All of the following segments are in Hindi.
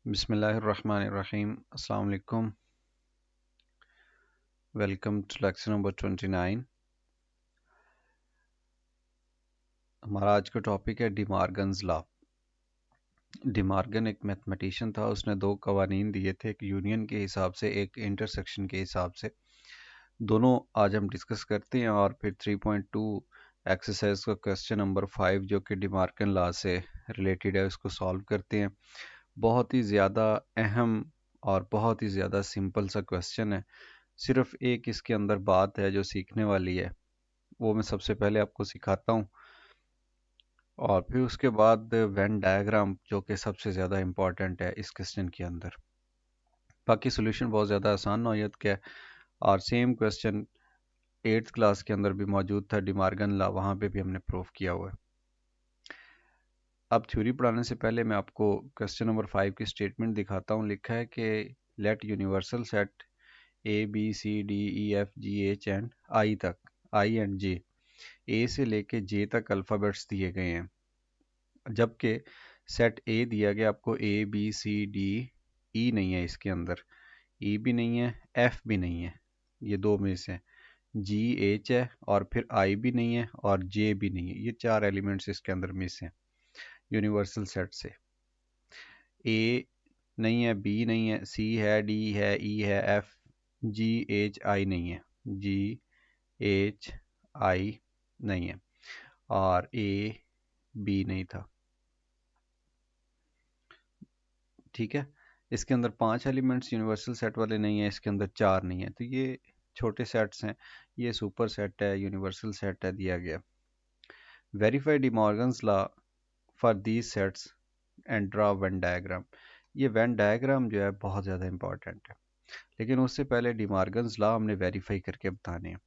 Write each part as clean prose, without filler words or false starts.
बिस्मिल्लाहिर्रहमानिर्रहीम। अस्सलाम वालेकुम। Welcome to lecture number 29। हमारा आज का टॉपिक है डिमॉर्गन्स लॉ। डिमॉर्गन एक मैथमेटिशियन था, उसने दो कवानीन दिए थे, एक यूनियन के हिसाब से, एक इंटरसेक्शन के हिसाब से। दोनों आज हम डिस्कस करते हैं और फिर 3.2 एक्सरसाइज का क्वेश्चन नंबर 5 जो कि डिमॉर्गन लॉ से रिलेटेड है उसको सॉल्व करते हैं। बहुत ही ज़्यादा अहम और बहुत ही ज़्यादा सिंपल सा क्वेश्चन है। सिर्फ एक इसके अंदर बात है जो सीखने वाली है, वो मैं सबसे पहले आपको सिखाता हूँ और फिर उसके बाद वेन डायग्राम जो कि सबसे ज़्यादा इम्पॉर्टेंट है इस क्वेश्चन के अंदर। बाकी सोल्यूशन बहुत ज़्यादा आसान नौयत का है और सेम क्वेश्चन 8th क्लास के अंदर भी मौजूद था, डिमॉर्गन लॉ, वहाँ पे भी हमने प्रूफ किया हुआ है। अब थ्योरी पढ़ाने से पहले मैं आपको क्वेश्चन नंबर 5 की स्टेटमेंट दिखाता हूँ। लिखा है कि let universal set A B C D E F G H and I and J, A से लेके जे तक अल्फ़ाबेट्स दिए गए हैं, जबकि सेट ए दिया गया आपको A B C D ई नहीं है, इसके अंदर ई भी नहीं है, एफ भी नहीं है, ये दो में से जी एच है और फिर आई भी नहीं है और जे भी नहीं है। ये चार एलिमेंट्स इसके अंदर मिस हैं यूनिवर्सल सेट से। ए नहीं है, बी नहीं है, सी है, डी है, ई है, एफ, जी एच आई नहीं है, जी एच आई नहीं है और ए बी नहीं था। ठीक है, इसके अंदर 5 एलिमेंट्स यूनिवर्सल सेट वाले नहीं है, इसके अंदर 4 नहीं है, तो ये छोटे सेट्स हैं। ये सुपर सेट है, यूनिवर्सल सेट है दिया गया। Verify De Morgan's law for these sets and draw Venn diagram. ये वेन डायग्राम जो है बहुत ज़्यादा इंपॉर्टेंट है, लेकिन उससे पहले डिमॉर्गन्स लॉ हमने वेरीफाई करके बताने हैं।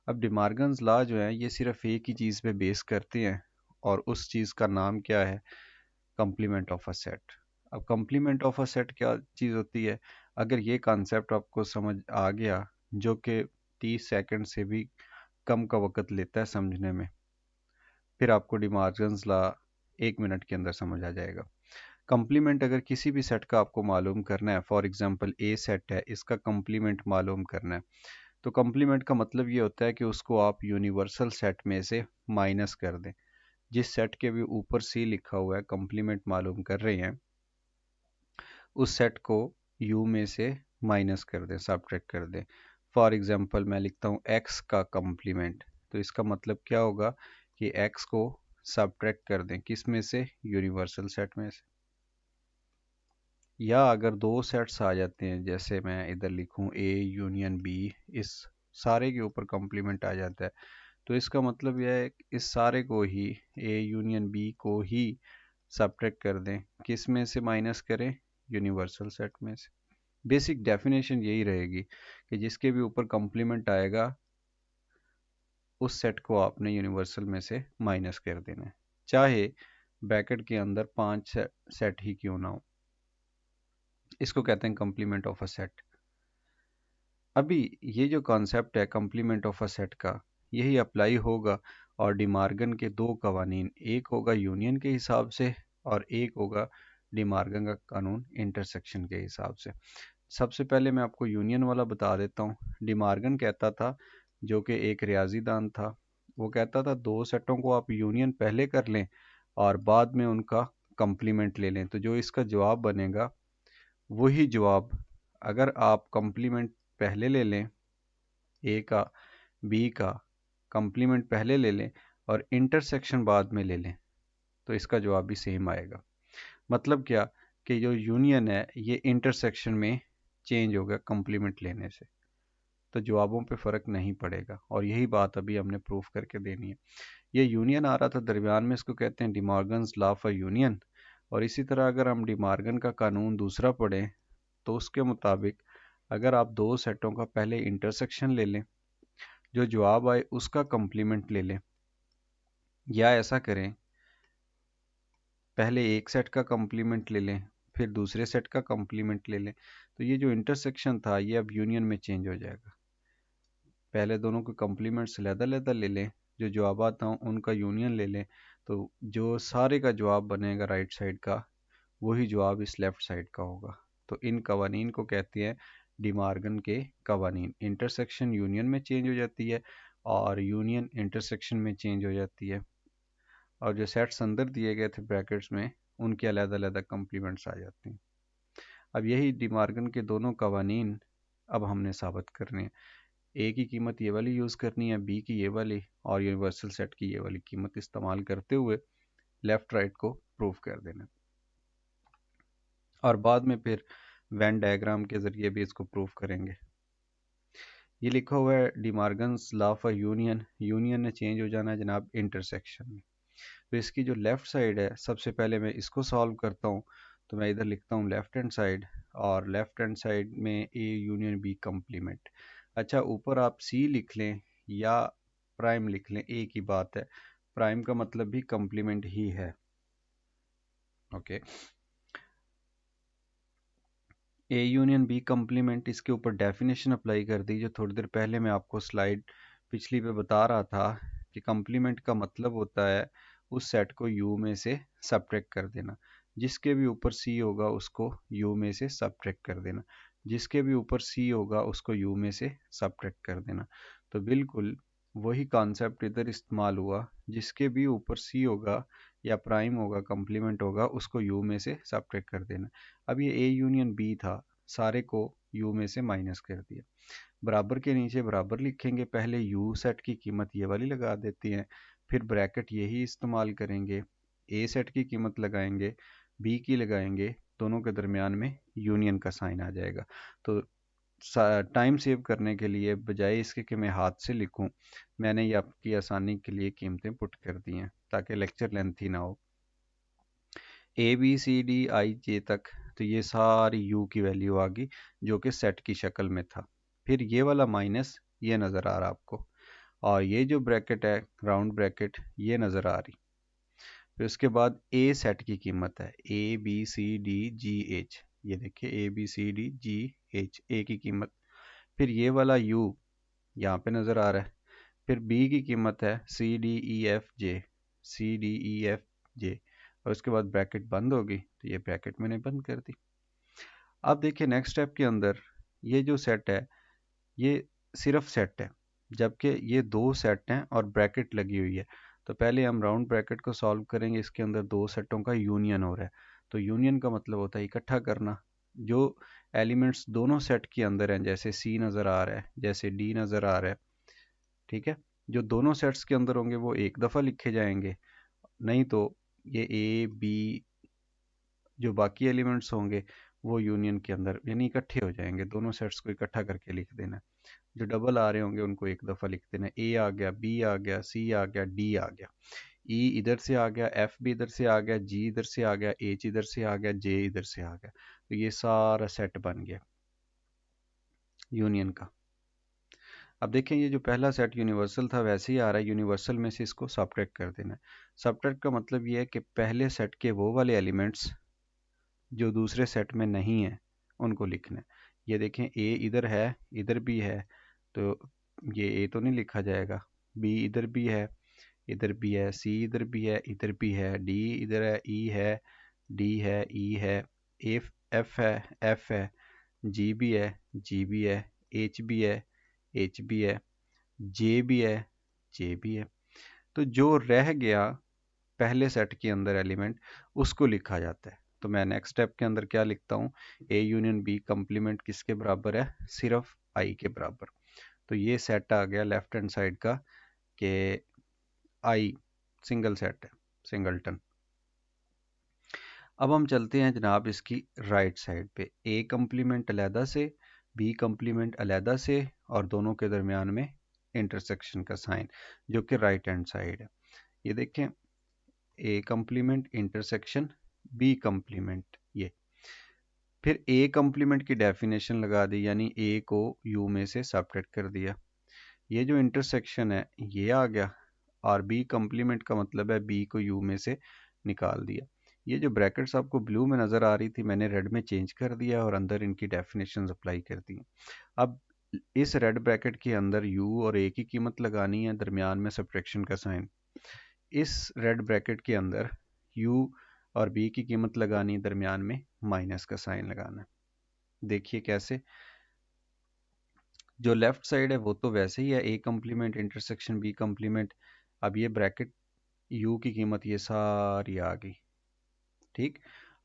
अब डिमॉर्गन्स लॉ जो है ये सिर्फ एक ही चीज़ पे बेस करते हैं और उस चीज़ का नाम क्या है? Complement of a set. अब कम्प्लीमेंट ऑफ अ सेट क्या चीज़ होती है? अगर ये कॉन्सेप्ट आपको समझ आ गया, जो कि 30 सेकंड से भी कम का वक्त लेता है समझने में, फिर आपको डिमॉर्गन्स लॉ 1 मिनट के अंदर समझ आ जाएगा। कम्प्लीमेंट अगर किसी भी सेट का आपको मालूम करना है, फॉर एग्जांपल ए सेट है, इसका कम्प्लीमेंट मालूम करना है, तो कम्प्लीमेंट का मतलब ये होता है कि उसको आप यूनिवर्सल सेट में से माइनस कर दें। जिस सेट के भी ऊपर सी लिखा हुआ है, कम्प्लीमेंट मालूम कर रहे हैं, उस सेट को यू में से माइनस कर दें, सब्ट्रैक्ट कर दें। फॉर एग्जांपल मैं लिखता हूँ एक्स का कम्प्लीमेंट, तो इसका मतलब क्या होगा कि एक्स को सब्ट्रैक्ट कर दें, किस में से? यूनिवर्सल सेट में से। या अगर दो सेट्स आ जाते हैं, जैसे मैं इधर लिखूं ए यूनियन बी, इस सारे के ऊपर कम्प्लीमेंट आ जाता है, तो इसका मतलब यह है कि इस सारे को ही, ए यूनियन बी को ही सब्ट्रैक्ट कर दें, किस में से माइनस करें? यूनिवर्सल सेट में से। बेसिक डेफिनेशन यही रहेगी कि जिसके भी ऊपर कम्प्लीमेंट आएगा उस सेट को आपने यूनिवर्सल में से माइनस कर देना है, चाहे ब्रैकेट के अंदर 5 सेट ही क्यों ना हो। इसको कहते हैं कम्प्लीमेंट ऑफ अ सेट। अभी ये जो कॉन्सेप्ट है कम्प्लीमेंट ऑफ अ सेट का, यही अप्लाई होगा और डिमार्गन के दो कवानीन, एक होगा यूनियन के हिसाब से और एक होगा डिमार्गन का कानून इंटरसेक्शन के हिसाब से। सबसे पहले मैं आपको यूनियन वाला बता देता हूँ। डिमार्गन कहता था, जो कि एक रियाजीदान था, वो कहता था दो सेटों को आप यूनियन पहले कर लें और बाद में उनका कम्प्लीमेंट ले लें, तो जो इसका जवाब बनेगा वही जवाब, अगर आप कम्प्लीमेंट पहले ले लें, ए का बी का कम्प्लीमेंट पहले ले लें और इंटरसेक्शन बाद में ले लें, तो इसका जवाब भी सेम आएगा। मतलब क्या कि जो यूनियन है ये इंटरसेक्शन में चेंज होगा कम्प्लीमेंट लेने से, तो जवाबों पे फ़र्क नहीं पड़ेगा और यही बात अभी हमने प्रूफ करके देनी है। ये यूनियन आ रहा था दरमियान में, इसको कहते हैं डिमॉर्गन्स लॉ फॉर यूनियन। और इसी तरह अगर हम डिमॉर्गन का कानून दूसरा पढ़ें तो उसके मुताबिक अगर आप दो सेटों का पहले इंटरसेक्शन ले लें, जो जवाब आए उसका कम्प्लीमेंट ले लें, या ऐसा करें पहले एक सेट का कम्प्लीमेंट ले लें फिर दूसरे सेट का कम्प्लीमेंट ले लें, तो ये जो इंटरसेक्शन था ये अब यूनियन में चेंज हो जाएगा। पहले दोनों के कम्प्लीमेंट्स लहदा ले लें, जो जवाब आता हूँ उनका यूनियन ले लें, तो जो सारे का जवाब बनेगा राइट साइड का वही जवाब इस लेफ्ट साइड का होगा। तो इन कवानीन को कहते हैं डिमार्गन के कवानीन। इंटरसेक्शन यूनियन में चेंज हो जाती है और यूनियन इंटरसेक्शन में चेंज हो जाती है, और जो सेट्स अंदर दिए गए थे ब्रैकेट्स में उनके अलग-अलग कॉम्प्लीमेंट्स आ जाते हैं। अब यही डिमार्गन के दोनों कवानीन अब हमने साबित करने हैं। ए की कीमत ये वाली यूज़ करनी है, बी की ये वाली, और यूनिवर्सल सेट की ये वाली कीमत इस्तेमाल करते हुए लेफ़्ट राइट को प्रूव कर देना, और बाद में फिर वेन डायग्राम के ज़रिए भी इसको प्रूव करेंगे। ये लिखा हुआ है डिमार्गन्स लॉ फॉर यूनियन। यूनियन ने चेंज हो जाना है जनाब इंटरसेक्शन में। तो इसकी जो लेफ़्ट साइड है, सबसे पहले मैं इसको सॉल्व करता हूँ। तो मैं इधर लिखता हूँ लेफ़्ट हैंड साइड, और लेफ़्ट हैंड साइड में ए यूनियन बी कम्प्लीमेंट। अच्छा, ऊपर आप सी लिख लें या प्राइम लिख लें, ए की बात है, प्राइम का मतलब भी कम्प्लीमेंट ही है। Okay, A union B complement, इसके ऊपर डेफिनेशन अप्लाई कर दी जो थोड़ी देर पहले मैं आपको स्लाइड पिछली पे बता रहा था कि कम्प्लीमेंट का मतलब होता है उस सेट को यू में से सब्ट्रैक्ट कर देना। जिसके भी ऊपर सी होगा उसको यू में से सब्ट्रैक्ट कर देना, जिसके भी ऊपर सी होगा उसको यू में से सब्ट्रैक्ट कर देना। तो बिल्कुल वही कॉन्सेप्ट इधर इस्तेमाल हुआ, जिसके भी ऊपर सी होगा या प्राइम होगा, कम्प्लीमेंट होगा, उसको यू में से सब्ट्रैक्ट कर देना। अब ये ए यूनियन बी था, सारे को यू में से माइनस कर दिया। बराबर के नीचे बराबर लिखेंगे, पहले यू सेट की कीमत ये वाली लगा देती हैं, फिर ब्रैकेट यही इस्तेमाल करेंगे, ए सेट की कीमत लगाएंगे, बी की लगाएंगे, दोनों के दरमियान में यूनियन का साइन आ जाएगा। तो टाइम सेव करने के लिए बजाय इसके कि मैं हाथ से लिखूं, मैंने ये आपकी आसानी के लिए कीमतें पुट कर दी हैं ताकि लेक्चर लेंथी ना हो। ए बी सी डी आई जे तक, तो ये सारी यू की वैल्यू आ गई जो कि सेट की शक्ल में था। फिर ये वाला माइनस ये नज़र आ रहा आपको, और ये जो ब्रैकेट है राउंड ब्रैकेट ये नज़र आ रही। फिर उसके बाद ए सेट की कीमत है A B C D G H, ये देखिए A B C D G H, A की कीमत। फिर ये वाला यू यहाँ पे नज़र आ रहा है। फिर बी की कीमत है सी डी ई एफ जे, सी डी ई एफ जे, और उसके बाद ब्रैकेट बंद होगी, तो ये ब्रैकेट मैंने बंद कर दी। अब देखिए नेक्स्ट स्टेप के अंदर ये जो सेट है ये सिर्फ सेट है, जबकि ये दो सेट हैं और ब्रैकेट लगी हुई है। तो पहले हम राउंड ब्रैकेट को सॉल्व करेंगे, इसके अंदर दो सेटों का यूनियन हो रहा है। तो यूनियन का मतलब होता है इकट्ठा करना। जो एलिमेंट्स दोनों सेट के अंदर हैं, जैसे सी नज़र आ रहा है, जैसे डी नज़र आ रहा है, ठीक है, जो दोनों सेट्स के अंदर होंगे वो एक दफ़ा लिखे जाएंगे, नहीं तो ये ए बी जो बाकी एलिमेंट्स होंगे वो यूनियन के अंदर यानी इकट्ठे हो जाएंगे, दोनों सेट्स को इकट्ठा करके लिख देना। जो डबल आ रहे होंगे उनको एक दफ़ा लिख देना, ए आ गया, बी आ गया, सी आ गया, डी आ गया, ई इधर से आ गया, एफ भी इधर से आ गया, जी इधर से आ गया, एच इधर से आ गया, जे इधर से आ गया। तो ये सारा सेट बन गया यूनियन का। अब देखें ये जो पहला सेट यूनिवर्सल था वैसे ही आ रहा है, यूनिवर्सल में से इसको सब्ट्रैक्ट कर देना है। सब्ट्रैक्ट का मतलब ये है कि पहले सेट के वो वाले एलिमेंट्स जो दूसरे सेट में नहीं है उनको लिखना है। ये देखें ए इधर है, इधर भी है, तो ये ए तो नहीं लिखा जाएगा, बी इधर भी है, इधर भी है, सी इधर भी है, इधर भी है, डी इधर है, ई है, डी है, ई है, एफ एफ है, एफ है, जी भी है, जी भी है, एच भी है, एच भी है, जे भी है, जे भी है। तो जो रह गया पहले सेट के अंदर एलिमेंट उसको लिखा जाता है। तो मैं नेक्स्ट स्टेप के अंदर क्या लिखता हूँ, ए यूनियन बी कम्प्लीमेंट किसके बराबर है, सिर्फ आई के बराबर। तो ये सेट आ गया लेफ्ट हैंड साइड का कि आई सिंगल सेट है, सिंगलटन। अब हम चलते हैं जनाब इसकी राइट साइड पे, ए कम्प्लीमेंट अलहदा से, बी कम्प्लीमेंट अलहदा से, और दोनों के दरमियान में इंटरसेक्शन का साइन जो कि राइट हैंड साइड है। ये देखें A complement intersection B complement, ये फिर ए कम्प्लीमेंट की डेफिनेशन लगा दी, यानी ए को यू में से सब्ट्रैक्ट कर दिया। ये जो इंटरसेक्शन है ये आ गया, और बी कम्प्लीमेंट का मतलब है बी को यू में से निकाल दिया। ये जो ब्रैकेट्स आपको ब्लू में नज़र आ रही थी मैंने रेड में चेंज कर दिया और अंदर इनकी डेफिनेशंस अप्लाई कर दी। अब इस रेड ब्रैकेट के अंदर यू और ए की कीमत लगानी है, दरमियान में सब्ट्रैक्शन का साइन। इस रेड ब्रैकेट के अंदर यू और बी की कीमत लगानी, दरमियान में माइनस का साइन लगाना है। देखिए कैसे, जो लेफ्ट साइड है वो तो वैसे ही है, A complement intersection B complement. अब ये ब्रैकेट यू की कीमत ये सारी आ गई, ठीक,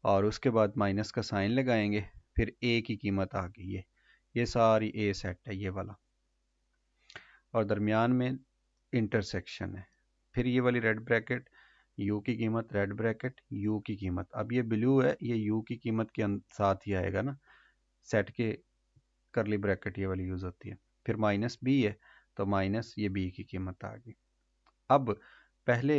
और उसके बाद माइनस का साइन लगाएंगे, फिर ए की कीमत आ गई है, ये सारी ए सेट है ये वाला, और दरमियान में इंटरसेक्शन है। फिर ये वाली रेड ब्रैकेट यू की कीमत, रेड ब्रैकेट यू की कीमत। अब ये ब्लू है, ये यू की कीमत के साथ ही आएगा ना, सेट के करली ब्रैकेट ये वाली यूज़ होती है। फिर माइनस बी है तो माइनस ये बी की कीमत आ गई। अब पहले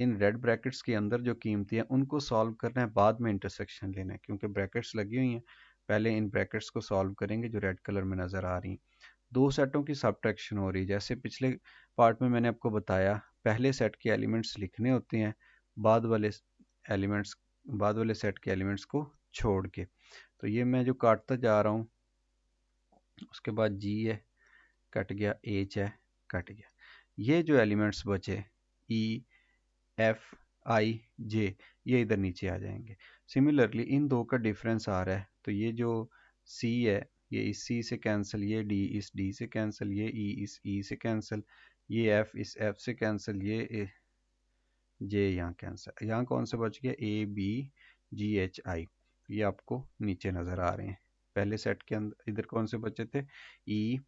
इन रेड ब्रैकेट्स के अंदर जो कीमतें हैं उनको सॉल्व करना है, बाद में इंटरसेक्शन लेना है, क्योंकि ब्रैकेट्स लगी हुई हैं। पहले इन ब्रैकेट्स को सॉल्व करेंगे जो रेड कलर में नज़र आ रही हैं। दो सेटों की सब्ट्रैक्शन हो रही है, जैसे पिछले पार्ट में मैंने आपको बताया, पहले सेट के एलिमेंट्स लिखने होते हैं, बाद वाले एलिमेंट्स, बाद वाले सेट के एलिमेंट्स को छोड़ के। तो ये मैं जो काटता जा रहा हूँ, उसके बाद जी है कट गया, एच है कट गया, ये जो एलिमेंट्स बचे ई एफ आई जे, ये इधर नीचे आ जाएंगे। सिमिलरली इन दो का डिफरेंस आ रहा है, तो ये जो सी है ये इस सी से कैंसिल, ये डी इस डी से कैंसिल, ये ई इस ई से कैंसिल, ये एफ इस एफ से कैंसिल, ये जे यहाँ कैंसिल, यहाँ कौन सा बच गया, ए बी जी एच आई, ये आपको नीचे नज़र आ रहे हैं। पहले सेट के अंदर इधर कौन से बचे थे, ई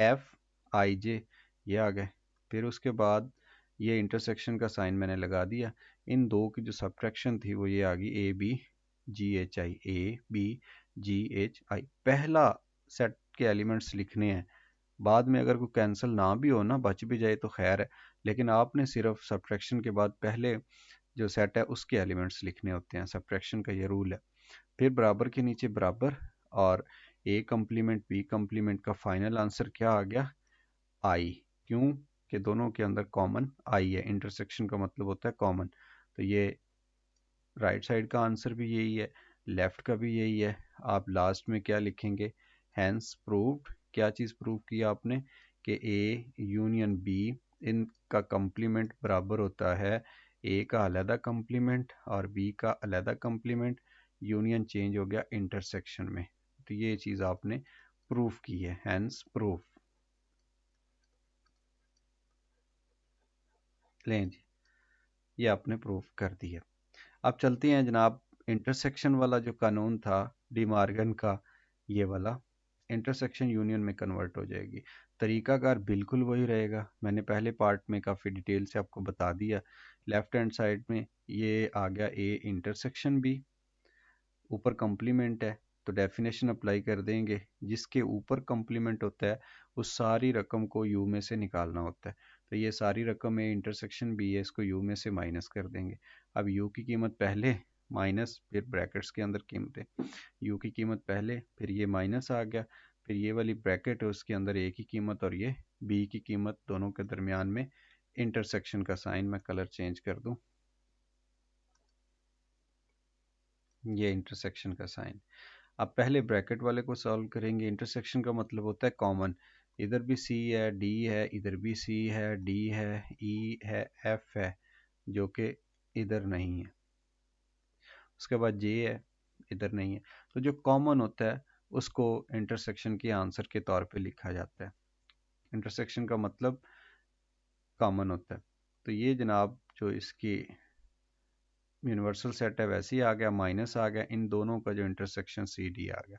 एफ आई जे, ये आ गए। फिर उसके बाद ये इंटरसेक्शन का साइन मैंने लगा दिया, इन दो की जो सब्ट्रैक्शन थी वो ये आ गई, A B G H I, A B G H I. पहला सेट के एलिमेंट्स लिखने हैं, बाद में अगर कोई कैंसिल ना भी हो ना, बच भी जाए तो खैर है, लेकिन आपने सिर्फ सब्ट्रैक्शन के बाद पहले जो सेट है उसके एलिमेंट्स लिखने होते हैं, सब्ट्रैक्शन का ये रूल है। फिर बराबर के नीचे बराबर, और ए कम्प्लीमेंट बी कम्प्लीमेंट का फाइनल आंसर क्या आ गया, आई। क्यों कि दोनों के अंदर कॉमन आई है, इंटरसेक्शन का मतलब होता है कॉमन। तो ये राइट साइड का आंसर भी यही है, लेफ्ट का भी यही है। आप लास्ट में क्या लिखेंगे, हैंस प्रूव्ड, क्या चीज़ प्रूव की आपने, कि ए यूनियन बी इनका कम्प्लीमेंट बराबर होता है ए का अलहदा कम्प्लीमेंट और बी का अलहदा कम्प्लीमेंट, यूनियन चेंज हो गया इंटरसेक्शन में। तो ये चीज़ आपने प्रूफ की है, हैंस प्रूफ। लें जी, ये आपने प्रूफ कर दिया। अब चलते हैं जनाब, इंटरसेक्शन वाला जो कानून था डी मार्गन का, ये वाला इंटरसेक्शन यूनियन में कन्वर्ट हो जाएगी। तरीकाकार बिल्कुल वही रहेगा, मैंने पहले पार्ट में काफ़ी डिटेल से आपको बता दिया। लेफ्ट हैंड साइड में ये आ गया ए इंटरसेक्शन बी, ऊपर कम्प्लीमेंट है तो डेफिनेशन अप्लाई कर देंगे, जिसके ऊपर कम्प्लीमेंट होता है उस सारी रकम को यू में से निकालना होता है। तो ये सारी रकम है इंटरसेक्शन बी है, इसको यू में से माइनस कर देंगे। अब यू की कीमत पहले माइनस, फिर ब्रैकेट्स के अंदर कीमतें, यू की कीमत पहले, फिर ये माइनस आ गया, फिर ये वाली ब्रैकेट है उसके अंदर ए की कीमत और ये बी की कीमत, दोनों के दरमियान में इंटरसेक्शन का साइन, मैं कलर चेंज कर दूं, ये इंटरसेक्शन का साइन। अब पहले ब्रैकेट वाले को सॉल्व करेंगे, इंटरसेक्शन का मतलब होता है कॉमन, इधर भी सी है डी है, इधर भी सी है डी है, ई है एफ है, जो कि इधर नहीं है, उसके बाद जे है, इधर नहीं है। तो जो कॉमन होता है उसको इंटरसेक्शन के आंसर के तौर पे लिखा जाता है, इंटरसेक्शन का मतलब कॉमन होता है। तो ये जनाब जो इसकी यूनिवर्सल सेट है वैसे ही आ गया, माइनस आ गया, इन दोनों का जो इंटरसेक्शन सी डी आ गया।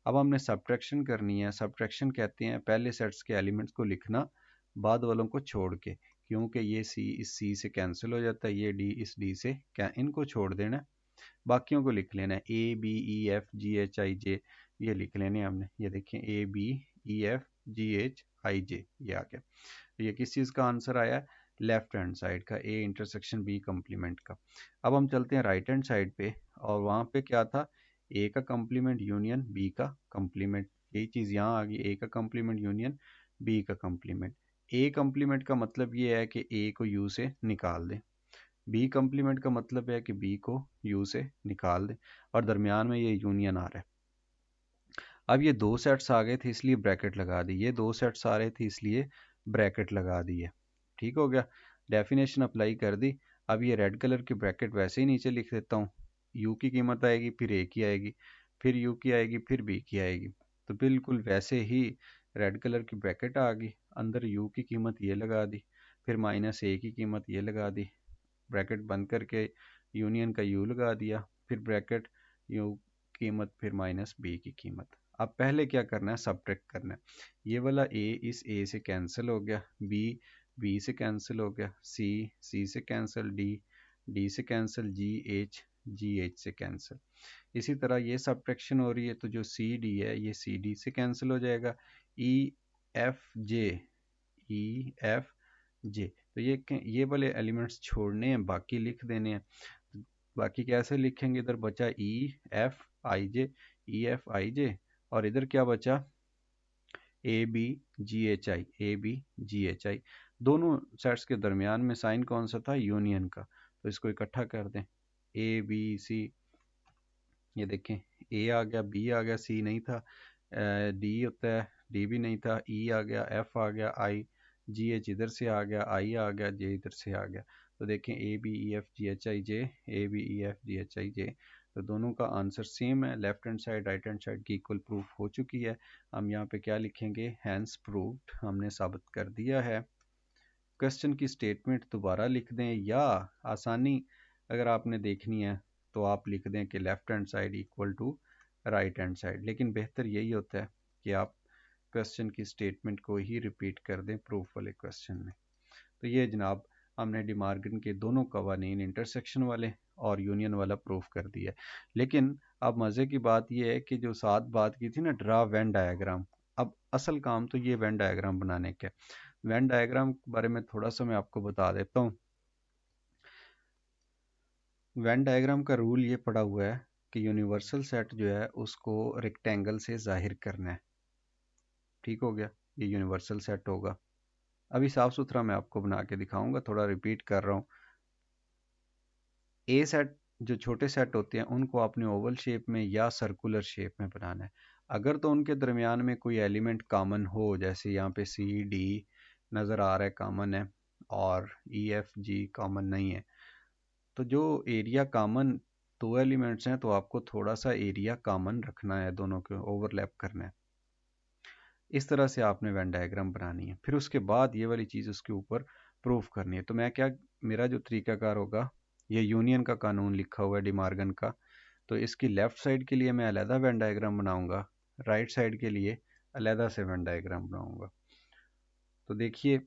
अब हमने सब्ट्रैक्शन करनी है, सब्ट्रैक्शन कहते हैं पहले सेट्स के एलिमेंट्स को लिखना बाद वालों को छोड़ के, क्योंकि ये सी इस सी से कैंसिल हो जाता है, ये डी इस डी से क्या, इनको छोड़ देना है, बाकियों को लिख लेना है, A B E F G H I J, ये लिख लेने हमने। ये देखें A B E F G H I J, ये आ गया। तो ये किस चीज़ का आंसर आया, लेफ्ट हैंड साइड का, ए इंटरसेक्शन बी कम्प्लीमेंट का। अब हम चलते हैं राइट हैंड साइड पे, और वहाँ पे क्या था, ए का कम्प्लीमेंट यूनियन बी का कम्प्लीमेंट, यही चीज़ यहाँ आ गई, ए का कम्प्लीमेंट यूनियन बी का कम्प्लीमेंट। ए कम्प्लीमेंट का मतलब ये है कि ए को यू से निकाल दें, बी कम्प्लीमेंट का मतलब है कि बी को यू से निकाल दें, और दरमियान में ये यूनियन आ रहा है। अब ये दो सेट्स आ गए थे इसलिए ब्रैकेट लगा दी, ये दो सेट्स आ रहे थे इसलिए ब्रैकेट लगा दी है, ठीक हो गया, डेफिनेशन अप्लाई कर दी। अब ये रेड कलर की ब्रैकेट वैसे ही नीचे लिख देता हूँ, यू की कीमत आएगी, फिर ए की आएगी, फिर यू की आएगी, फिर बी की आएगी। तो बिल्कुल वैसे ही रेड कलर की ब्रैकेट आ गई, अंदर यू की कीमत ये लगा दी, फिर माइनस ए की कीमत ये लगा दी, ब्रैकेट बंद करके यूनियन का यू लगा दिया, फिर ब्रैकेट यू कीमत, फिर माइनस बी की कीमत। अब पहले क्या करना है, सब्ट्रैक्ट करना है। ये वाला ए इस ए से कैंसिल हो गया, बी बी से कैंसिल हो गया, सी से कैंसिल, डी से कैंसिल, जी एच से कैंसिल। इसी तरह ये सब्ट्रैक्शन हो रही है, तो जो सी डी है ये सी डी से कैंसिल हो जाएगा, ई एफ जे, ई एफ जे, तो ये वाले एलिमेंट्स छोड़ने हैं, बाकी लिख देने हैं। तो बाकी कैसे लिखेंगे, इधर बचा E F I J, E F I जे, और इधर क्या बचा, A B G H I, A B G H I. दोनों सेट्स के दरमियान में साइन कौन सा था, यूनियन का, तो इसको इकट्ठा कर दें, ए बी सी, ये देखें ए आ गया, बी आ गया, सी नहीं था, डी होता है, डी भी नहीं था, ई आ गया, एफ आ गया, आई जी एच इधर से आ गया, आई आ गया, जे इधर से आ गया। तो देखें A B E F G H I J, A B E F G H I J, तो दोनों का आंसर सेम है, left hand side right hand side की इक्वल प्रूफ हो चुकी है। हम यहाँ पे क्या लिखेंगे, हैंस प्रूव्ड, हमने साबित कर दिया है। क्वेश्चन की स्टेटमेंट दोबारा लिख दें, या आसानी अगर आपने देखनी है तो आप लिख दें कि left hand side equal to right hand side, लेकिन बेहतर यही होता है कि आप क्वेश्चन की स्टेटमेंट को ही रिपीट कर दें प्रूफ वाले क्वेश्चन में। तो ये जनाब हमने डिमार्गन के दोनों कवानीन, इंटरसेक्शन वाले और यूनियन वाला प्रूफ कर दिया। लेकिन अब मज़े की बात यह है कि जो साथ बात की थी ना, ड्रा वेन डायग्राम, अब असल काम तो ये वेन डायग्राम बनाने का। वेन डायग्राम के बारे में थोड़ा सा मैं आपको बता देता हूँ। वेन डायग्राम का रूल ये पड़ा हुआ है कि यूनिवर्सल सेट जो है उसको रेक्टेंगल से जाहिर करना है। ठीक हो गया, ये यूनिवर्सल सेट होगा। अभी साफ सुथरा मैं आपको बना के दिखाऊंगा, थोड़ा रिपीट कर रहा हूँ। ए सेट, जो छोटे सेट होते हैं उनको आपने ओवल शेप में या सर्कुलर शेप में बनाना है। अगर तो उनके दरमियान में कोई एलिमेंट कॉमन हो, जैसे यहाँ पे सी डी नज़र आ रहा है कॉमन है, और ई एफ जी कॉमन नहीं है, तो जो एरिया कॉमन दो एलिमेंट्स हैं तो आपको थोड़ा सा एरिया कॉमन रखना है, दोनों को ओवरलैप करना है। इस तरह से आपने वेन डायग्राम बनानी है, फिर उसके बाद ये वाली चीज़ उसके ऊपर प्रूफ करनी है। तो मैं क्या, मेरा जो तरीकाकार होगा, ये यूनियन का कानून लिखा हुआ है डिमार्गन का, तो इसकी लेफ़्ट साइड के लिए मैं अलहदा वेन डायग्राम बनाऊंगा, राइट साइड के लिए अलहदा से वेन डायग्राम बनाऊंगा। तो देखिए,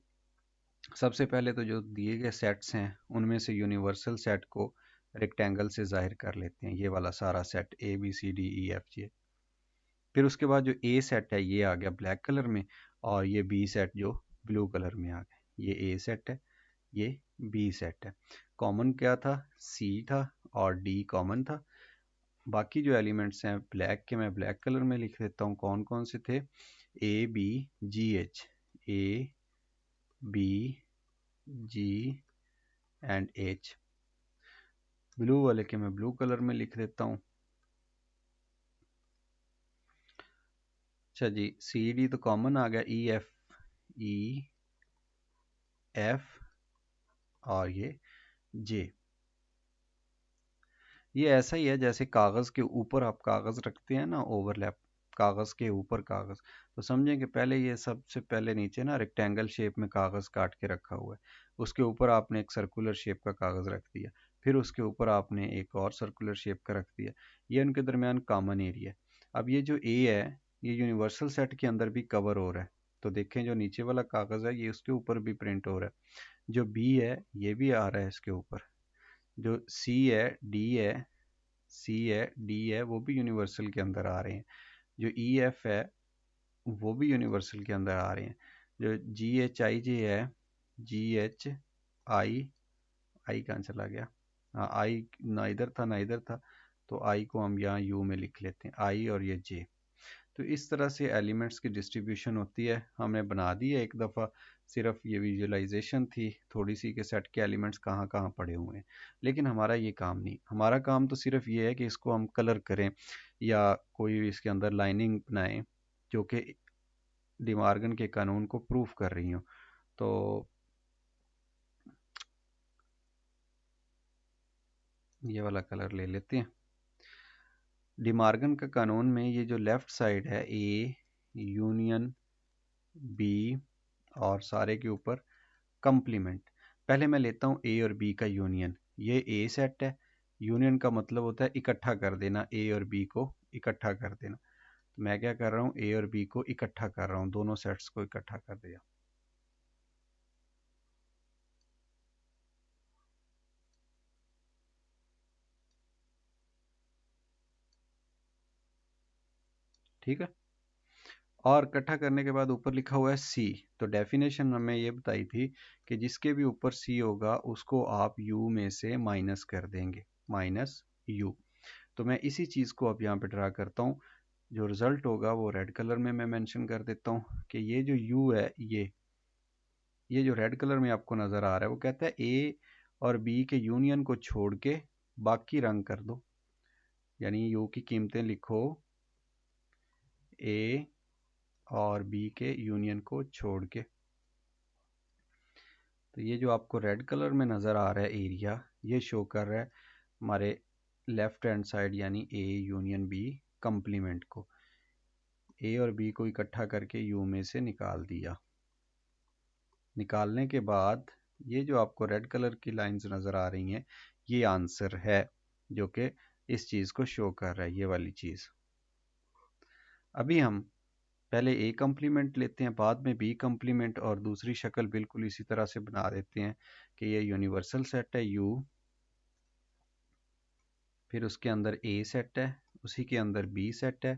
सबसे पहले तो जो दिए गए सेट्स हैं उनमें से यूनिवर्सल सेट को रेक्टेंगल से जाहिर कर लेते हैं, ये वाला सारा set A B C D E F G. फिर उसके बाद जो ए सेट है ये आ गया ब्लैक कलर में, और ये बी सेट जो ब्लू कलर में आ गया, ये ए सेट है, ये बी सेट है। कॉमन क्या था, सी था और डी कॉमन था। बाकी जो एलिमेंट्स हैं ब्लैक के, मैं ब्लैक कलर में लिख देता हूँ, कौन कौन से थे, A B G H, A B G and H. Blue वाले के मैं ब्लू कलर में लिख देता हूँ। अच्छा जी, सी डी तो कॉमन आ गया, ई एफ और ये जे। ये ऐसा ही है जैसे कागज़ के ऊपर आप कागज़ रखते हैं ना, ओवरलैप, कागज़ के ऊपर कागज़। तो समझें कि पहले ये सबसे पहले नीचे ना रेक्टेंगल शेप में कागज़ काट के रखा हुआ है, उसके ऊपर आपने एक सर्कुलर शेप का कागज़ रख दिया, फिर उसके ऊपर आपने एक और सर्कुलर शेप का रख दिया, ये उनके दरमियान कॉमन एरिया है। अब ये जो ए है ये यूनिवर्सल सेट के अंदर भी कवर हो रहा है, तो देखें जो नीचे वाला कागज़ है ये उसके ऊपर भी प्रिंट हो रहा है, जो बी है ये भी आ रहा है इसके ऊपर, जो सी है डी है वो भी यूनिवर्सल के अंदर आ रहे हैं, जो ई एफ है वो भी यूनिवर्सल के अंदर आ रहे हैं, जो जी एच आई जे है, जी एच आई, आई कहाँ चला गया, हाँ आई ना इधर था ना इधर था, तो आई को हम यहाँ यू में लिख लेते हैं, आई और ये जे। तो इस तरह से एलिमेंट्स की डिस्ट्रीब्यूशन होती है, हमने बना दी है एक दफ़ा, सिर्फ ये विजुअलाइजेशन थी थोड़ी सी कि सेट के एलिमेंट्स कहाँ कहाँ पड़े हुए हैं। लेकिन हमारा ये काम नहीं, हमारा काम तो सिर्फ ये है कि इसको हम कलर करें या कोई इसके अंदर लाइनिंग बनाएं जो कि डिमार्गन के कानून को प्रूफ कर रही हो। तो ये वाला कलर ले लेते हैं। डिमार्गन का कानून में ये जो लेफ्ट साइड है ए यूनियन बी और सारे के ऊपर कंप्लीमेंट, पहले मैं लेता हूँ ए और बी का यूनियन। ये ए सेट है, यूनियन का मतलब होता है इकट्ठा कर देना, ए और बी को इकट्ठा कर देना। तो मैं क्या कर रहा हूँ, ए और बी को इकट्ठा कर रहा हूँ, दोनों सेट्स को इकट्ठा कर दिया। ठीक है, और इकट्ठा करने के बाद ऊपर लिखा हुआ है सी। तो डेफिनेशन हमें ये बताई थी कि जिसके भी ऊपर सी होगा उसको आप यू में से माइनस कर देंगे, माइनस यू। तो मैं इसी चीज़ को अब यहाँ पे ड्रा करता हूँ। जो रिजल्ट होगा वो रेड कलर में मैं मेंशन कर देता हूँ कि ये जो यू है, ये जो रेड कलर में आपको नज़र आ रहा है, वो कहता है ए और बी के यूनियन को छोड़ के बाकी रंग कर दो। यानी यू की कीमतें लिखो ए और बी के यूनियन को छोड़ के। तो ये जो आपको रेड कलर में नज़र आ रहा है एरिया, ये शो कर रहा है हमारे लेफ्ट हैंड साइड यानी ए यूनियन बी कंप्लीमेंट को। ए और बी को इकट्ठा करके यू में से निकाल दिया। निकालने के बाद ये जो आपको रेड कलर की लाइंस नज़र आ रही हैं, ये आंसर है जो कि इस चीज़ को शो कर रहा है, ये वाली चीज़। अभी हम पहले ए कम्प्लीमेंट लेते हैं, बाद में बी कम्प्लीमेंट, और दूसरी शक्ल बिल्कुल इसी तरह से बना देते हैं कि ये यूनिवर्सल सेट है यू, फिर उसके अंदर ए सेट है, उसी के अंदर बी सेट है,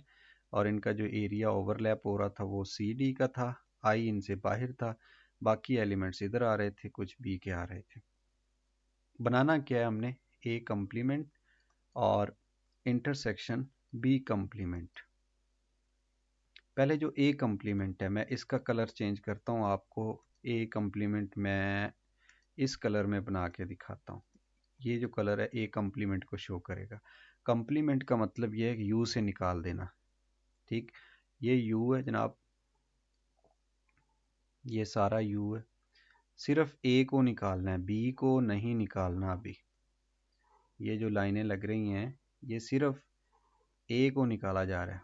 और इनका जो एरिया ओवरलैप हो रहा था वो सी डी का था, आई इनसे बाहर था, बाकी एलिमेंट्स इधर आ रहे थे, कुछ बी के आ रहे थे। बनाना क्या है हमने, ए कम्प्लीमेंट और इंटरसेक्शन बी कम्प्लीमेंट। पहले जो ए कम्प्लीमेंट है, मैं इसका कलर चेंज करता हूँ, आपको ए कम्प्लीमेंट मैं इस कलर में बना के दिखाता हूँ। ये जो कलर है ए कम्प्लीमेंट को शो करेगा। कम्प्लीमेंट का मतलब ये है कि यू से निकाल देना। ठीक, ये यू है जनाब, ये सारा यू है, सिर्फ ए को निकालना है, बी को नहीं निकालना अभी। ये जो लाइनें लग रही हैं ये सिर्फ ए को निकाला जा रहा है,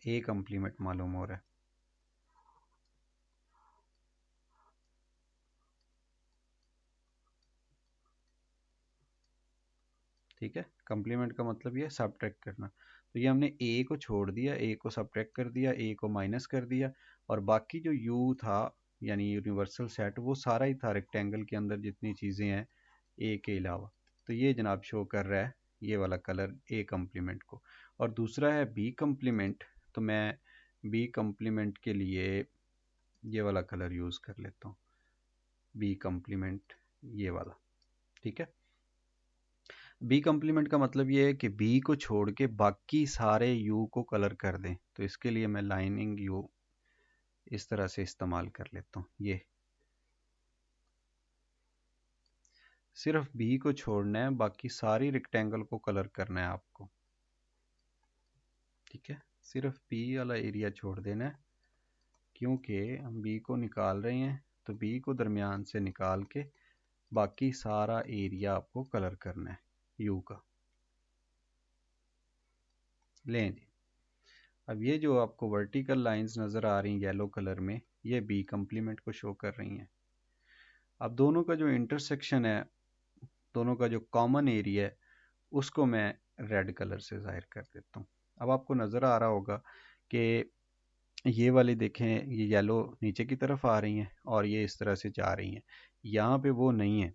ए कम्प्लीमेंट मालूम हो रहा है। ठीक है, कम्प्लीमेंट का मतलब ये सब्ट्रैक्ट करना। तो ये हमने ए को छोड़ दिया, ए को सब्ट्रैक्ट कर दिया, ए को माइनस कर दिया, और बाकी जो यू था यानी यूनिवर्सल सेट वो सारा ही था रेक्टेंगल के अंदर जितनी चीज़ें हैं ए के अलावा। तो ये जनाब शो कर रहा है ये वाला कलर ए कम्प्लीमेंट को। और दूसरा है बी कम्प्लीमेंट, तो मैं बी कम्प्लीमेंट के लिए ये वाला कलर यूज़ कर लेता हूँ, बी कम्प्लीमेंट ये वाला। ठीक है, बी कम्प्लीमेंट का मतलब ये है कि बी को छोड़ के बाकी सारे यू को कलर कर दें। तो इसके लिए मैं लाइनिंग यू इस तरह से इस्तेमाल कर लेता हूँ। ये सिर्फ बी को छोड़ना है, बाकी सारी रेक्टेंगल को कलर करना है आपको। ठीक है, सिर्फ बी वाला एरिया छोड़ देना है, क्योंकि हम बी को निकाल रहे हैं, तो बी को दरमियान से निकाल के बाकी सारा एरिया आपको कलर करना है यू का। लें जी, अब ये जो आपको वर्टिकल लाइंस नज़र आ रही हैं येलो कलर में, ये बी कम्प्लीमेंट को शो कर रही हैं। अब दोनों का जो इंटरसेक्शन है, दोनों का जो कॉमन एरिया है, उसको मैं रेड कलर से ज़ाहिर कर देता हूँ। अब आपको नज़र आ रहा होगा कि ये वाली देखें, ये येलो नीचे की तरफ आ रही हैं और ये इस तरह से जा रही हैं। यहाँ पे वो नहीं है,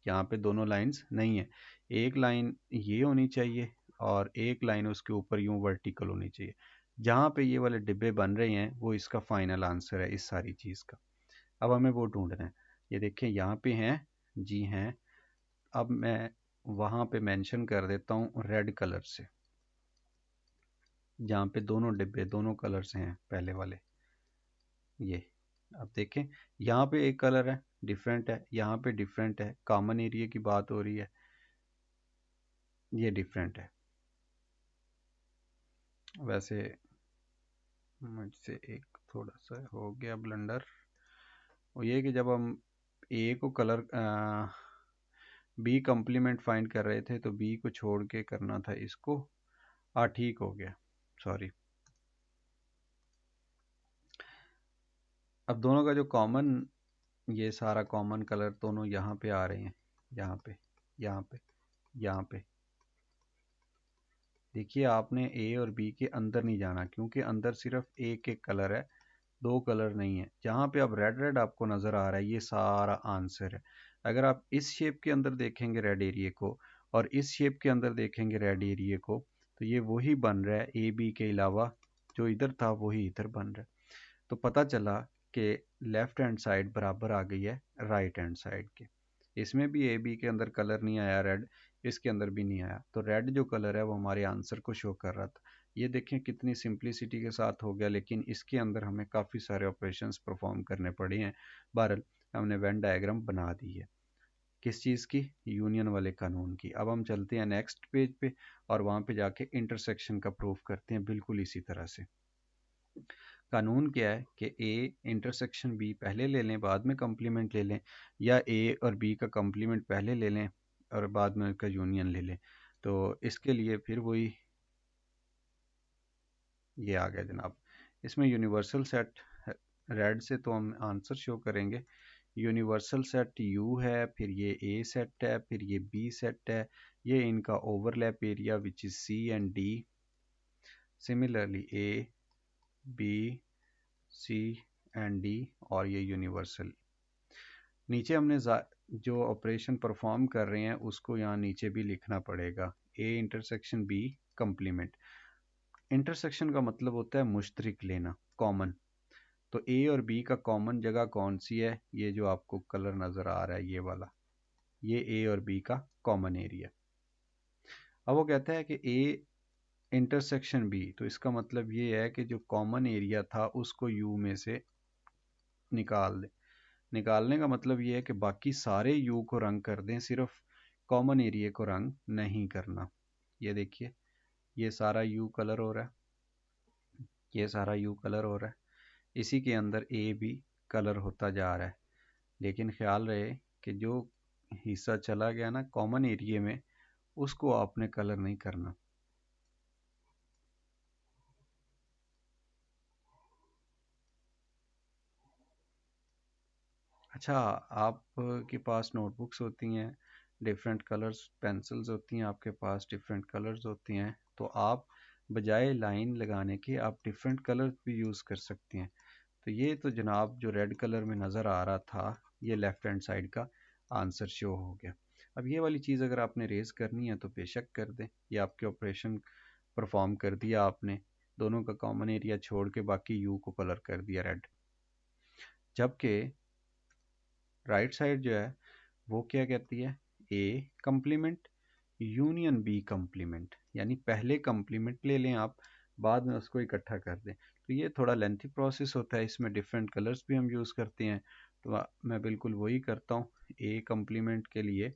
यहाँ पे दोनों लाइंस नहीं है। एक लाइन ये होनी चाहिए और एक लाइन उसके ऊपर यूं वर्टिकल होनी चाहिए। जहाँ पे ये वाले डिब्बे बन रहे हैं वो इसका फाइनल आंसर है इस सारी चीज़ का। अब हमें वो ढूंढना है। ये देखें यहाँ पे हैं, जी हैं। अब मैं वहाँ पे मेंशन कर देता हूँ रेड कलर से, जहाँ पे दोनों डिब्बे दोनों कलर से हैं पहले वाले। ये अब देखें, यहाँ पे एक कलर है डिफरेंट है, यहाँ पे डिफरेंट है, कॉमन एरिया की बात हो रही है, ये डिफरेंट है। वैसे मुझसे एक थोड़ा सा हो गया ब्लंडर, वो ये कि जब हम ए को कलर बी कंप्लीमेंट फाइंड कर रहे थे तो बी को छोड़ के करना था इसको। ठीक हो गया, सॉरी। अब दोनों का जो कॉमन, ये सारा कॉमन कलर दोनों यहाँ पे आ रहे हैं, यहाँ पे, यहाँ पे, यहाँ पे। देखिए आपने ए और बी के अंदर नहीं जाना, क्योंकि अंदर सिर्फ एक एक कलर है, दो कलर नहीं है। जहाँ पे अब रेड रेड आपको नज़र आ रहा है ये सारा आंसर है। अगर आप इस शेप के अंदर देखेंगे रेड एरिया को और इस शेप के अंदर देखेंगे रेड एरिया को, तो ये वही बन रहा है, ए बी के अलावा जो इधर था वही इधर बन रहा है। तो पता चला कि लेफ्ट हैंड साइड बराबर आ गई है राइट हैंड साइड के। इसमें भी ए बी के अंदर कलर नहीं आया रेड, इसके अंदर भी नहीं आया, तो रेड जो कलर है वो हमारे आंसर को शो कर रहा था। ये देखें कितनी सिंप्लिसिटी के साथ हो गया, लेकिन इसके अंदर हमें काफ़ी सारे ऑपरेशंस परफॉर्म करने पड़े हैं। बहरहाल हमने वेन डायग्राम बना दी है, किस चीज़ की, यूनियन वाले कानून की। अब हम चलते हैं नेक्स्ट पेज पे और वहाँ पे जाके इंटरसेक्शन का प्रूफ करते हैं बिल्कुल इसी तरह से। कानून क्या है कि ए इंटरसेक्शन बी पहले ले लें बाद में कंप्लीमेंट ले लें, या ए और बी का कंप्लीमेंट पहले ले लें और बाद में उसका यूनियन ले लें। तो इसके लिए फिर वही ये आ गया जनाब। इसमें यूनिवर्सल सेट रेड से तो हम आंसर शो करेंगे। यूनिवर्सल सेट यू है, फिर ये ए सेट है, फिर ये बी सेट है, ये इनका overlap area which is C and D. Similarly A B C and D, और ये यूनिवर्सल। नीचे हमने जो ऑपरेशन परफॉर्म कर रहे हैं उसको यहाँ नीचे भी लिखना पड़ेगा, A intersection B complement. Intersection का मतलब होता है मुश्तरक लेना, कॉमन। तो ए और बी का कॉमन जगह कौन सी है, ये जो आपको कलर नज़र आ रहा है ये वाला, ये ए और बी का कॉमन एरिया। अब वो कहता है कि ए इंटरसेक्शन बी, तो इसका मतलब ये है कि जो कॉमन एरिया था उसको यू में से निकाल दें। निकालने का मतलब ये है कि बाकी सारे यू को रंग कर दें, सिर्फ कॉमन एरिया को रंग नहीं करना। ये देखिए ये सारा यू कलर हो रहा है, ये सारा यू कलर हो रहा है, इसी के अंदर ए भी कलर होता जा रहा है। लेकिन ख्याल रहे कि जो हिस्सा चला गया ना कॉमन एरिया में, उसको आपने कलर नहीं करना। अच्छा, आपके पास नोटबुक्स होती हैं, डिफरेंट कलर्स पेंसिल्स होती हैं, आपके पास डिफरेंट कलर्स होती हैं, तो आप बजाय लाइन लगाने के आप डिफरेंट कलर्स भी यूज़ कर सकते हैं। तो ये तो जनाब जो रेड कलर में नज़र आ रहा था ये लेफ़्ट हैंड साइड का आंसर शो हो गया। अब ये वाली चीज़ अगर आपने रेज़ करनी है तो बेशक कर दें, ये आपके ऑपरेशन परफॉर्म कर दिया आपने, दोनों का कॉमन एरिया छोड़ के बाकी यू को कलर कर दिया रेड। जबकि राइट साइड जो है वो क्या कहती है, ए कंप्लीमेंट यूनियन बी कंप्लीमेंट, यानी पहले कंप्लीमेंट ले लें आप, बाद में उसको इकट्ठा कर दें। तो ये थोड़ा लेंथी प्रोसेस होता है, इसमें डिफरेंट कलर्स भी हम यूज़ करते हैं। तो मैं बिल्कुल वही करता हूँ, ए कंप्लीमेंट के लिए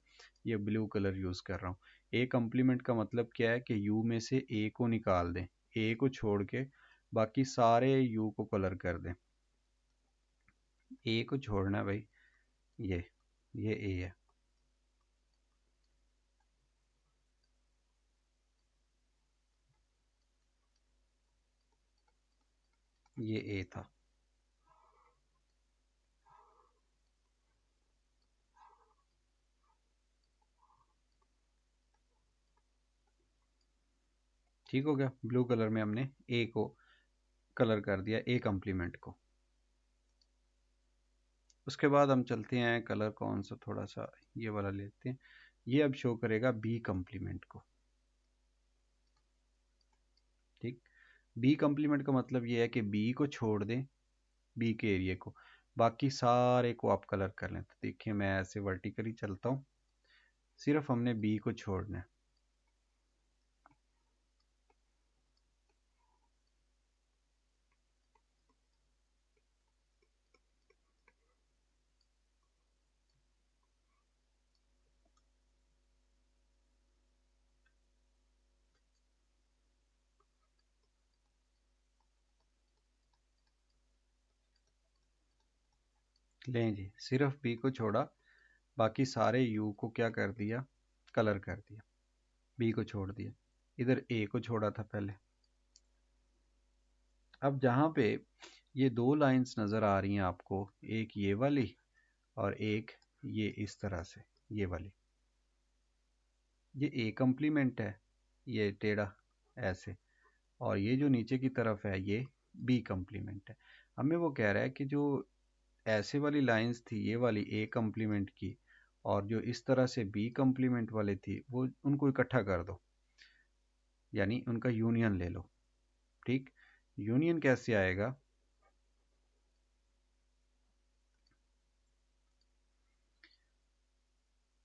ये ब्लू कलर यूज़ कर रहा हूँ। ए कंप्लीमेंट का मतलब क्या है कि यू में से ए को निकाल दें, ए को छोड़ के बाकी सारे यू को कलर कर दें। ए को छोड़ना है भाई, ये ए है, ये ए था। ठीक हो गया, ब्लू कलर में हमने ए को कलर कर दिया, ए कंप्लीमेंट को। उसके बाद हम चलते हैं, कलर कौन सा, थोड़ा सा ये वाला लेते हैं, ये अब शो करेगा बी कंप्लीमेंट को। ठीक, बी कंप्लीमेंट का मतलब ये है कि बी को छोड़ दें, बी के एरिया को, बाकी सारे को आप कलर कर लें। तो देखिए मैं ऐसे वर्टिकली चलता हूँ, सिर्फ हमने बी को छोड़ना है। लें जी, सिर्फ बी को छोड़ा, बाकी सारे यू को क्या कर दिया, कलर कर दिया, बी को छोड़ दिया, इधर ए को छोड़ा था पहले। अब जहाँ पे ये दो लाइंस नज़र आ रही हैं आपको, एक ये वाली और एक ये इस तरह से, ये वाली, ये ए कम्प्लीमेंट है, ये टेढ़ा ऐसे, और ये जो नीचे की तरफ है ये बी कम्प्लीमेंट है। हमें वो कह रहा है कि जो ऐसे वाली लाइंस थी ये वाली ए कम्प्लीमेंट की, और जो इस तरह से बी कम्प्लीमेंट वाली थी, वो उनको इकट्ठा कर दो, यानी उनका यूनियन ले लो। ठीक, यूनियन कैसे आएगा,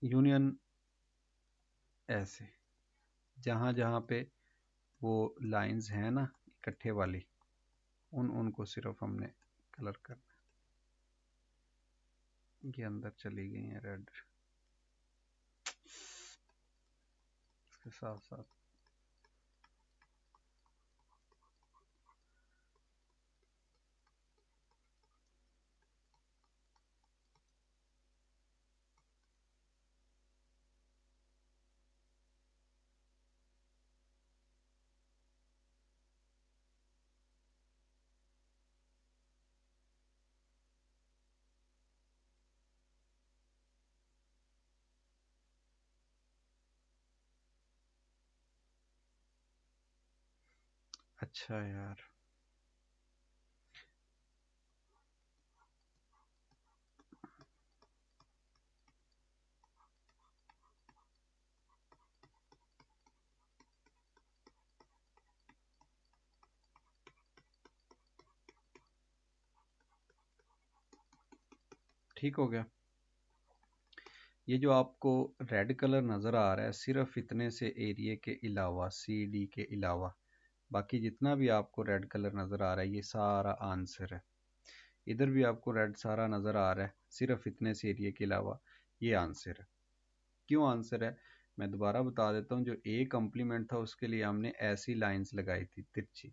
यूनियन ऐसे, जहाँ जहाँ पे वो लाइंस हैं ना इकट्ठे वाली, उनको सिर्फ हमने कलर करना है। ये अंदर चली गई है रेड, इसके साथ साथ अच्छा यार, ठीक हो गया। ये जो आपको रेड कलर नज़र आ रहा है, सिर्फ इतने से एरिया के अलावा, सी डी के अलावा, बाकी जितना भी आपको रेड कलर नज़र आ रहा है ये सारा आंसर है। इधर भी आपको रेड सारा नज़र आ रहा है, सिर्फ इतने से एरिया के अलावा, ये आंसर है। क्यों आंसर है, मैं दोबारा बता देता हूँ। जो ए कम्प्लीमेंट था उसके लिए हमने ऐसी लाइंस लगाई थी तिरछी,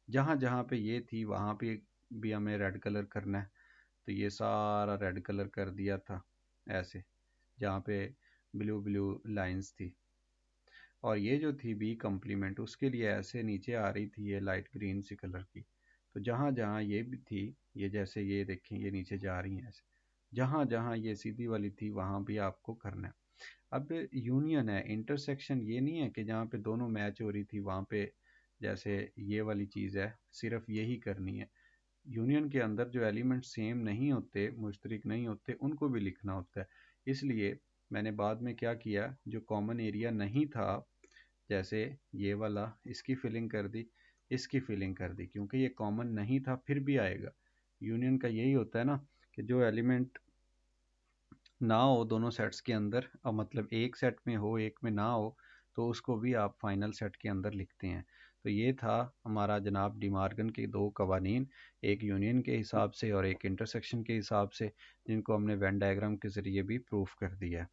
जहाँ जहाँ पे ये थी वहाँ पे भी हमें रेड कलर करना है, तो ये सारा रेड कलर कर दिया था ऐसे, जहाँ पे ब्लू ब्लू लाइंस थी। और ये जो थी बी कम्प्लीमेंट, उसके लिए ऐसे नीचे आ रही थी ये लाइट ग्रीन सी कलर की, तो जहाँ जहाँ ये भी थी, ये जैसे ये देखें ये नीचे जा रही हैं ऐसे, जहाँ जहाँ ये सीधी वाली थी वहाँ भी आपको करना है। अब यूनियन है, इंटरसेक्शन ये नहीं है कि जहाँ पे दोनों मैच हो रही थी वहाँ पे जैसे ये वाली चीज़ है सिर्फ यही करनी है। यूनियन के अंदर जो एलिमेंट सेम नहीं होते, मुश्तरक नहीं होते, उनको भी लिखना होता है। इसलिए मैंने बाद में क्या किया, जो कॉमन एरिया नहीं था, जैसे ये वाला, इसकी फिलिंग कर दी, इसकी फिलिंग कर दी, क्योंकि ये कॉमन नहीं था फिर भी आएगा। यूनियन का यही होता है ना, कि जो एलिमेंट ना हो दोनों सेट्स के अंदर, और मतलब एक सेट में हो एक में ना हो, तो उसको भी आप फाइनल सेट के अंदर लिखते हैं। तो ये था हमारा जनाब डिमार्गन के दो कवानीन, एक यूनियन के हिसाब से और एक इंटरसेक्शन के हिसाब से, जिनको हमने वेन डायग्राम के ज़रिए भी प्रूफ कर दिया है।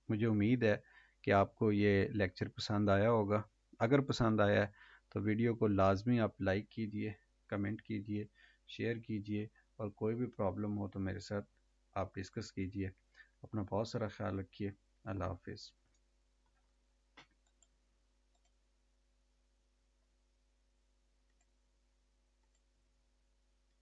मुझे उम्मीद है कि आपको ये लेक्चर पसंद आया होगा। अगर पसंद आया है तो वीडियो को लाजमी आप लाइक कीजिए, कमेंट कीजिए, शेयर कीजिए, और कोई भी प्रॉब्लम हो तो मेरे साथ आप डिस्कस कीजिए। अपना बहुत सारा ख्याल रखिए। अल्लाह हाफिज़।